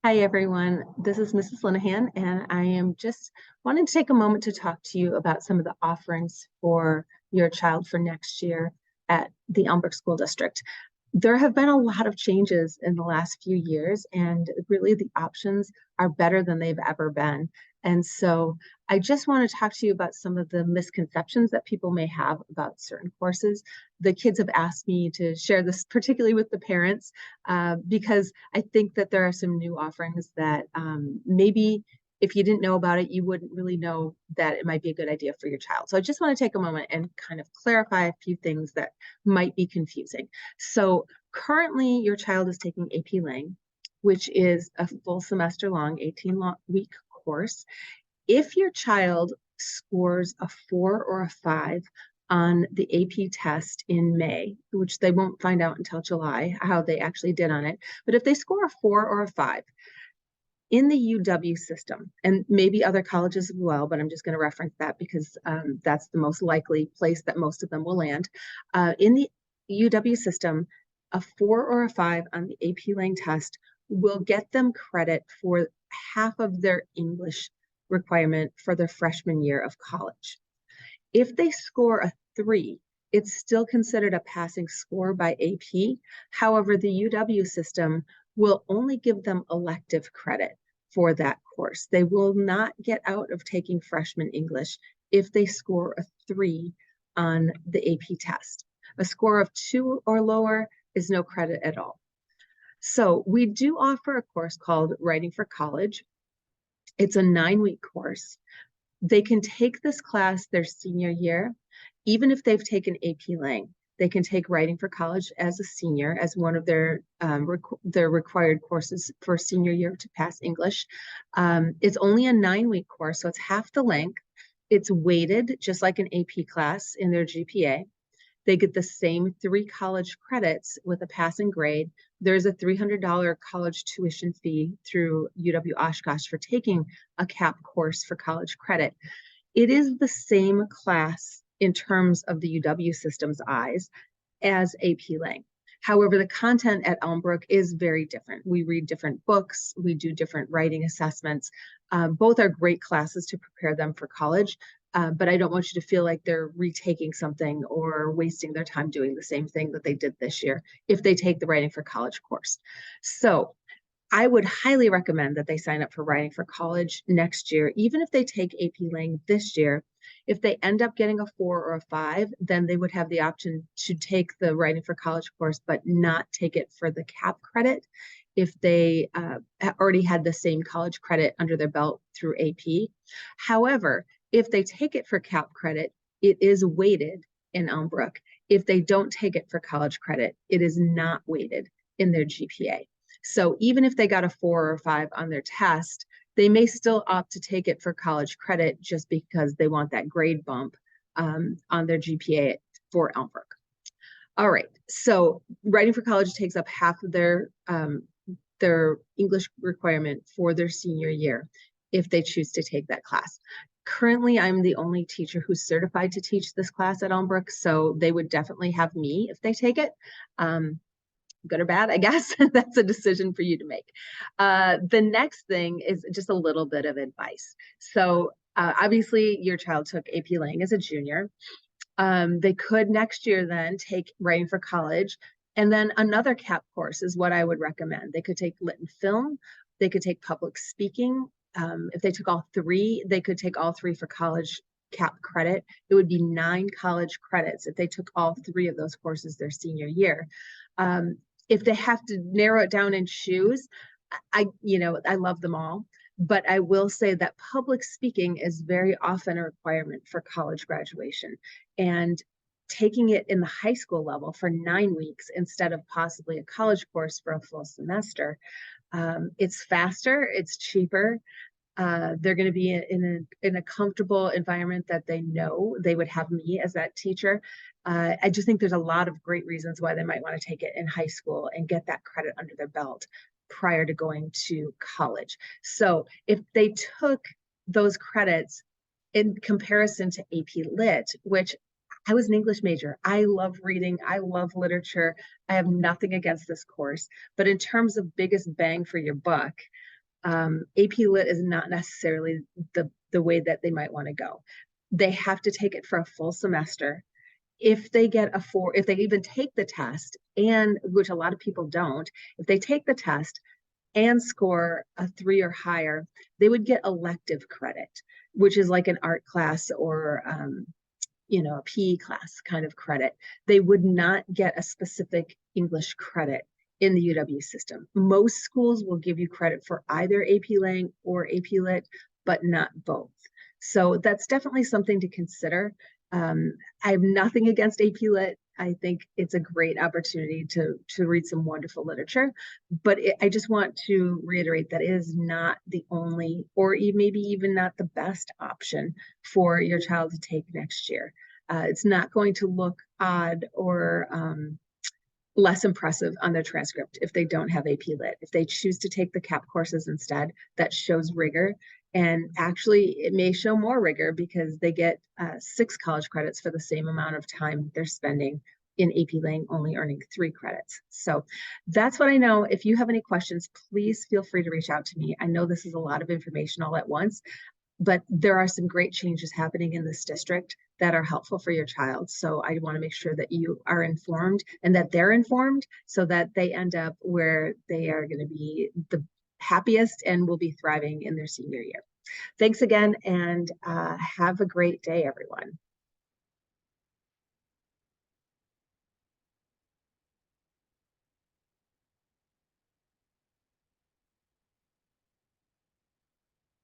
Hi, everyone. This is Mrs. Linnihan, and I am just wanting to take a moment to talk to you about some of the offerings for your child for next year at the Elmbrook School District. There have been a lot of changes in the last few years, and really the options are better than they've ever been. And so I just want to talk to you about some of the misconceptions that people may have about certain courses. The kids have asked me to share this, particularly with the parents, because I think that there are some new offerings that maybe if you didn't know about it, you wouldn't really know that it might be a good idea for your child. So I just want to take a moment and kind of clarify a few things that might be confusing. So currently your child is taking AP Lang, which is a full semester long, 18-week course. If your child scores a 4 or a 5 on the AP test in May, which they won't find out until July, how they actually did on it, but if they score a 4 or a 5, in the UW system, and maybe other colleges as well, but I'm just going to reference that because that's the most likely place that most of them will land. In the UW system, a 4 or a 5 on the AP Lang test will get them credit for half of their English requirement for their freshman year of college. If they score a 3, it's still considered a passing score by AP. However, the UW system will only give them elective credit for that course. They will not get out of taking freshman English if they score a 3 on the AP test. A score of 2 or lower is no credit at all. So we do offer a course called Writing for College. It's a 9-week course. They can take this class their senior year, even if they've taken AP Lang. They can take Writing for College as a senior, as one of their required courses for senior year to pass English. It's only a 9-week course, so it's half the length. It's weighted just like an AP class in their GPA. They get the same 3 college credits with a passing grade. There's a $300 college tuition fee through UW Oshkosh for taking a CAPP course for college credit. It is the same class in terms of the UW system's eyes as AP Lang. However, the content at Elmbrook is very different. We read different books, we do different writing assessments. Both are great classes to prepare them for college, but I don't want you to feel like they're retaking something or wasting their time doing the same thing that they did this year if they take the Writing for College course. So I would highly recommend that they sign up for Writing for College next year, even if they take AP Lang this year. If they end up getting a 4 or a 5, then they would have the option to take the Writing for College course, but not take it for the CAPP credit if they already had the same college credit under their belt through AP. However, if they take it for CAPP credit, it is weighted in Elmbrook. If they don't take it for college credit, it is not weighted in their GPA. So even if they got a 4 or 5 on their test, they may still opt to take it for college credit just because they want that grade bump on their GPA for Elmbrook. All right, so Writing for College takes up half of their English requirement for their senior year if they choose to take that class. Currently, I'm the only teacher who's certified to teach this class at Elmbrook, so they would definitely have me if they take it. Good or bad, I guess. That's a decision for you to make. The next thing is just a little bit of advice. So obviously your child took AP Lang as a junior. They could next year then take Writing for College, and then another CAPP course is what I would recommend. They could take Lit and Film. They could take Public Speaking. If they took all 3, they could take all 3 for college CAPP credit. It would be 9 college credits if they took all 3 of those courses their senior year. If they have to narrow it down and choose, I love them all, but I will say that public speaking is very often a requirement for college graduation, and taking it in the high school level for 9 weeks instead of possibly a college course for a full semester, it's faster, it's cheaper. They're going to be in a comfortable environment that they know they would have me as that teacher. I just think there's a lot of great reasons why they might want to take it in high school and get that credit under their belt prior to going to college. So if they took those credits in comparison to AP Lit, which I was an English major. I love reading. I love literature. I have nothing against this course. But in terms of biggest bang for your buck, AP Lit is not necessarily the way that they might want to go. They have to take it for a full semester. If they get a 4, if they even take the test, and which a lot of people don't, if they take the test and score a 3 or higher, they would get elective credit, which is like an art class or a PE class kind of credit. They would not get a specific English credit in the UW system. Most schools will give you credit for either AP Lang or AP Lit, but not both. So that's definitely something to consider. I have nothing against AP Lit. I think it's a great opportunity to read some wonderful literature, but I just want to reiterate that it is not the only, or maybe even not the best option for your child to take next year. It's not going to look odd or less impressive on their transcript if they don't have AP Lit. If they choose to take the CAPP courses instead, that shows rigor. And actually, it may show more rigor because they get 6 college credits for the same amount of time they're spending in AP Lang, only earning 3 credits. So that's what I know. If you have any questions, please feel free to reach out to me. I know this is a lot of information all at once, but there are some great changes happening in this district that are helpful for your child. So I want to make sure that you are informed and that they're informed so that they end up where they are going to be the happiest and will be thriving in their senior year. Thanks again, and have a great day, everyone.